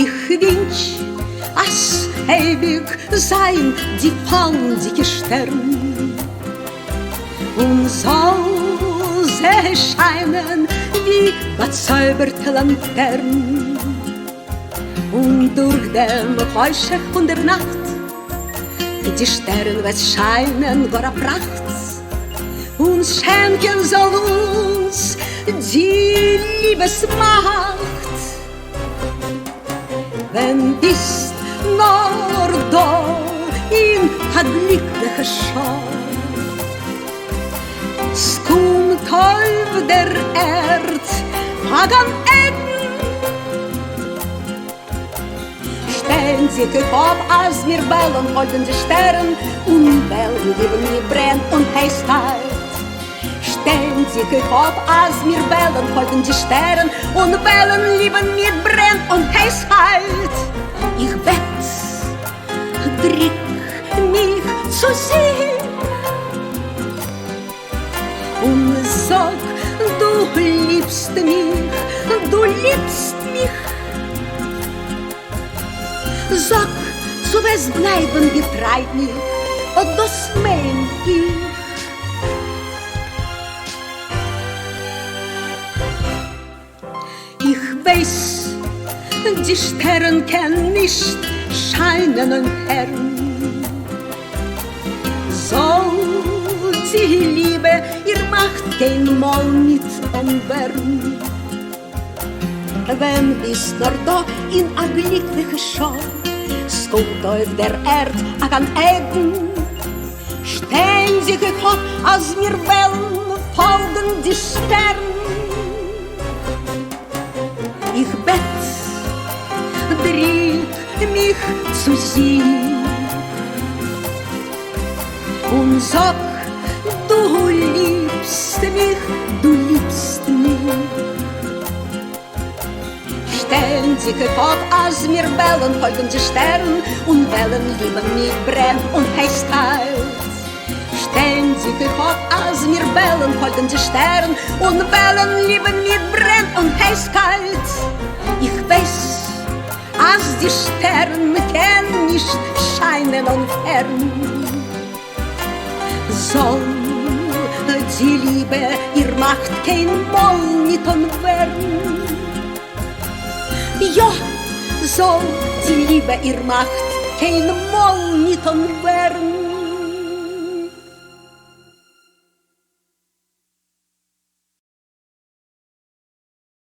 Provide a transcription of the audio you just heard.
Ich wünsch, als ewig sein die faltige Stern und soll sie scheinen wie bezauberte Lantern. Und durch den Heuschreck von der Nacht die Sterne wird scheinen wahre Pracht und schenken soll uns die Liebesmacht. Wenn bist nur da in der glücklichen Schau, es kommt auf der Erd Hagan Eden. Stehen sie auf, als wir bellen, folgen die Sterne und bellen, lieben wir brennt und heiß kalt. Stehen sie auf, als wir bellen, folgen die Sterne und bellen, lieben wir brennt und heiß kalt. Ich bett, drück mich zu sehr und sag, du liebst mich, du liebst mich. Sag, so was bleiben getreu mir, und das mein ich. Ich weiß, die Sterne können nicht scheinen und Herren. Soll die Liebe ihr Macht kein Mal mit umwehren. Wenn bist nur da in a glückliche Schau, es kommt auf der Erd an Eden. Stehen sie gekocht, als wir wollen, folgen die Sterne. Ich bett, drück mich zu sie und sag, du liebst mich, du liebst mich. Stellen sie auf, als wir bellen, folgen die Sterne und bellen, lieben mich brennt und heiß kalt. Stellen sie auf, als wir bellen, folgen die Sterne und bellen, lieben mich brennt und heiß kalt. Ich weiß, als die Sterne können nicht scheinen und fern, soll die Liebe ihr Macht kein Mal nicht umwehren. Ja, soll die Liebe ihr Macht kein Mal nicht umwehren.